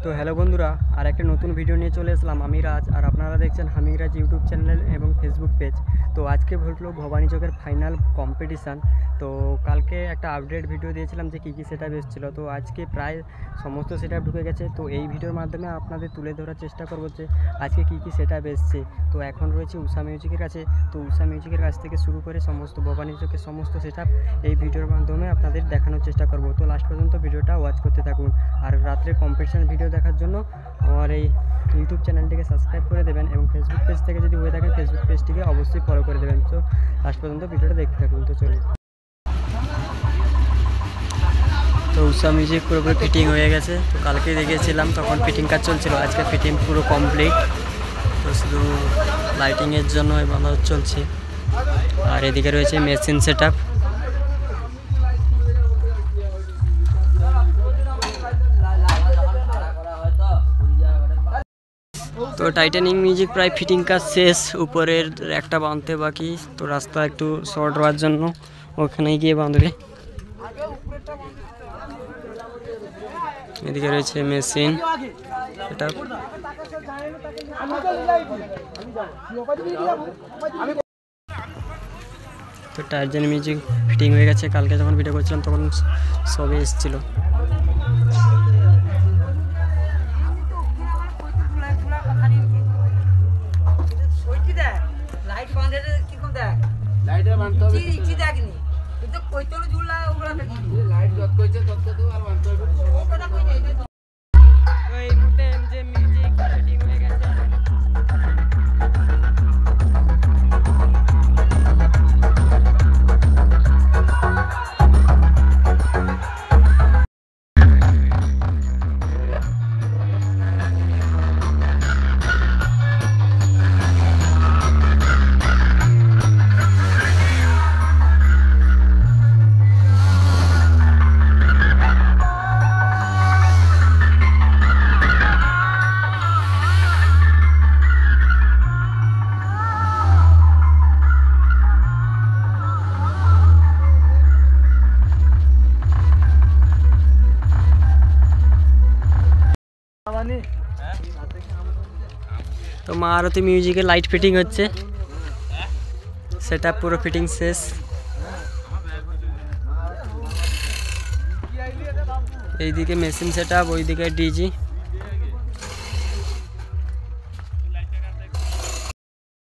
তো হ্যালো বন্ধুরা, আর একটা নতুন ভিডিও নিয়ে চলে আসলাম আমি রাজ, আর আপনারা দেখছেন হামিরাজ ইউটিউব চ্যানেল এবং ফেসবুক পেজ। তো আজকে হলো ভবানী চকের ফাইনাল কম্পিটিশান। তো কালকে একটা আপডেট ভিডিও দিয়েছিলাম যে কী কী সেটআপ এসেছিলো। তো আজকে প্রায় সমস্ত সেটআপ ঢুকে গেছে। তো এই ভিডিওর মাধ্যমে আপনাদের তুলে ধরার চেষ্টা করবো যে আজকে কী কী সেটআপ এসছে। তো এখন রয়েছে উষা মিউজিকের কাছে। তো উষা মিউজিকের কাছ থেকে শুরু করে সমস্ত ভবানী চকের সমস্ত সেটআপ এই ভিডিওর মাধ্যমে আপনাদের দেখানোর চেষ্টা করব। তো লাস্ট পর্যন্ত ভিডিওটা ওয়াচ করতে থাকুন। আর রাত্রে কম্পিটিশান ভিডিও দেখার জন্য আমার এই ইউটিউব চ্যানেলটিকে সাবস্ক্রাইব করে দেবেন এবং ফেসবুক পেজ থেকে যদি হয়ে থাকেন ফেসবুক পেজটিকে অবশ্যই ফলো করে দেবেন। তো লাস্ট পর্যন্ত ভিডিওটা দেখতে থাকুন। তো চলুন। তো উষা মিউজিক পুরোপুরি ফিটিং হয়ে গেছে। তো কালকে দেখেছিলাম তখন ফিটিং কাজ চলছিল, আজকে ফিটিং পুরো কমপ্লিট। তো শুধু লাইটিংয়ের জন্য বাঁধা চলছে। আর এদিকে রয়েছে মেশিন সেটআপ। তো টাইটানিং মিউজিক প্রায় ফিটিং কাজ শেষ, উপরের একটা বাঁধতে বাকি। তো রাস্তা একটু শর্ট হওয়ার জন্য ওখানে গিয়ে বাঁধবে। এদিকে রয়েছে মেশিন এটা। তো টাইটানিং মিউজিক ফিটিং হয়ে গেছে। কালকে যখন ভিডিও করছিলাম তখন সবে এসেছিল। তো মা আরতি মিউজিকে লাইট ফিটিং হচ্ছে, সেটা পুরো ফিটিং শেষ। এইদিকে মেশিন সেটআপ, ওইদিকে ডিজি।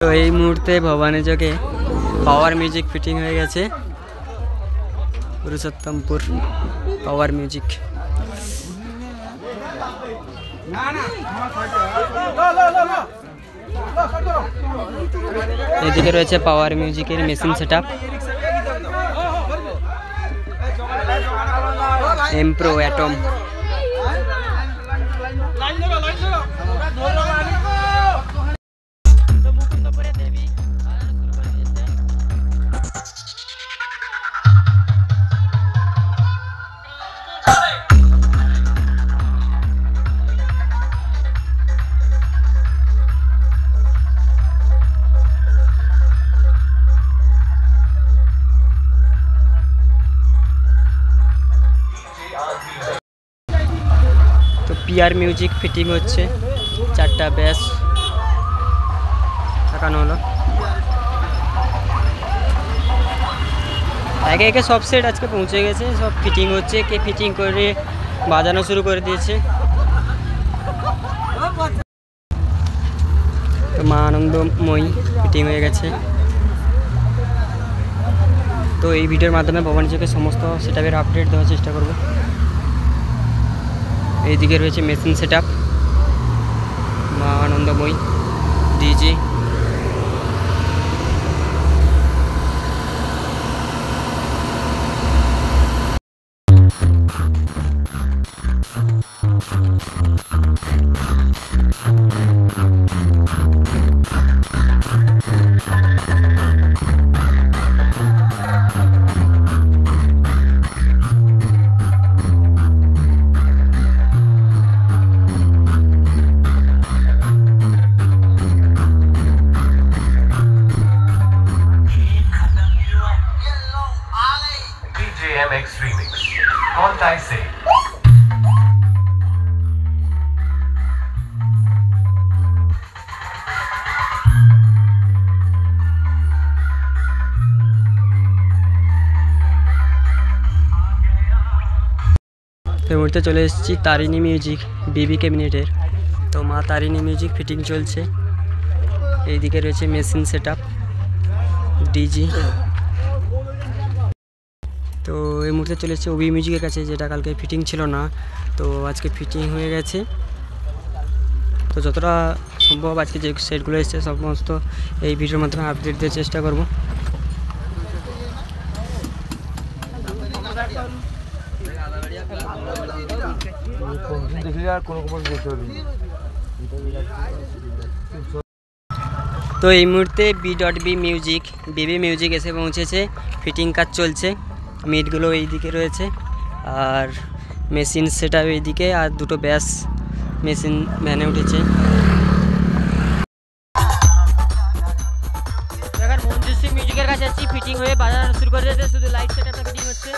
তো এই মুহূর্তে ভবানী চকে পাওয়ার মিউজিক ফিটিং হয়ে গেছে, পুরুষোত্তমপুর পাওয়ার মিউজিক। এদিকে রয়েছে পাওয়ার মিউজিকের মেশিন সেটআপ, এমপ্রো অ্যাটম। তো পিআর মিউজিক ফিটিং হচ্ছে, চারটা ব্যাস লাগানো হলো। একে একে সব সেট আজকে পৌঁছে গেছে, সব ফিটিং হচ্ছে। কে ফিটিং করে বাজানো শুরু করে দিয়েছে। তো মা আনন্দময়ী ফিটিং হয়ে গেছে। তো এই ভিডিওর মাধ্যমে ভবানী চকের সমস্ত সেটআপের আপডেট দেওয়ার চেষ্টা করব। এইদিকে রয়েছে মেশিন সেটআপ, মা আনন্দময়ী, DG. next remix on Taisei. এই মুহূর্তে চলে এসেছি তারিণী মিউজিক বিবি ক্যাবিনেটের। তো মা তারিণী মিউজিক ফিটিং চলছে। এইদিকে রয়েছে মেশিন সেটআপ ডিজি। তো এই মুহূর্তে চলে এসেছে ওবি মিউজিকের কাছে, যেটা কালকে ফিটিং ছিল না, তো আজকে ফিটিং হয়ে গেছে। তো যতটা সম্ভব আজকে যে সেটগুলো এসেছে সমস্ত এই ভিডিওর মাধ্যমে আপডেট দেওয়ার চেষ্টা করব। তো এই মুহূর্তে বি.বি মিউজিক এসে পৌঁছেছে। ফিটিং কাজ চলছে, মিটগুলো এইদিকে রয়েছে আর মেশিন সেটআপ এইদিকে, আর দুটো ব্যাস মেশিন ভ্যানে উঠেছে। এখন মঞ্জুশ্রী মিউজিকের কাছে আছি, ফিটিং হয়ে বাজানো শুরু করে দিয়েছে, শুধু লাইট সেটআপটা ফিটিং হচ্ছে।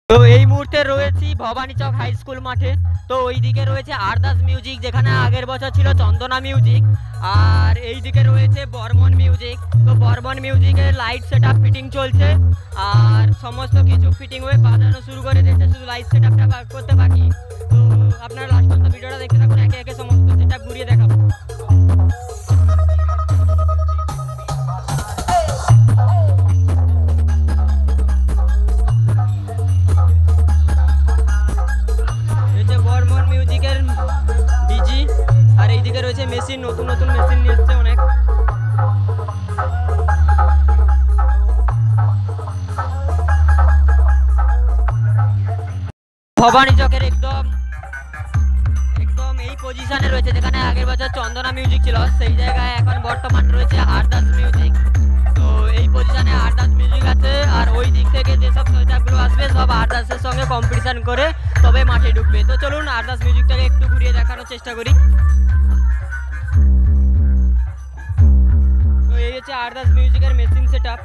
তো এই মুহূর্তে রয়েছি ভবানী চক হাই স্কুল মাঠে। তো ওইদিকে রয়েছে আরদাস মিউজিক, যেখানে আগের বছর ছিল চন্দনা মিউজিক, আর এইদিকে রয়েছে বর্মন মিউজিক। তো বর্মন মিউজিকের লাইট সেটআপ ফিটিং চলছে আর সমস্ত কিছু ফিটিং হয়ে বাজানো শুরু করে দিয়েছে, শুধু লাইট সেটআপটা করতে বাকি। তো আপনারা লাস্ট পর্যন্ত ভিডিওটা দেখতে থাকুন, একে একে সমস্ত সেটআপ ঘুরিয়ে দেখাবো। বর্মন মিউজিকের ডিজি, আর এইদিকে রয়েছে মেশিন, নতুন নতুন মেশিন নিয়ে এসছে অনেক। ভবানী চকের একদম এই পজিশনে রয়েছে, যেখানে আগের বছর চন্দনা মিউজিক ছিল, সেই জায়গায় এখন বর্তমান রয়েছে আরদাস মিউজিক। তো এই পজিশনে আরদাস মিউজিক আছে, আর ওই দিক থেকে যেসব সেটআপগুলো আসবে সব আরদাসের সঙ্গে কম্পিটিশন করে তবে মাঠে ঢুকবে। তো চলুন আরদাস মিউজিকটাকে একটু ঘুরিয়ে দেখানোর চেষ্টা করি। তো এই হচ্ছে আরদাস মিউজিকের মেশিন সেটআপ।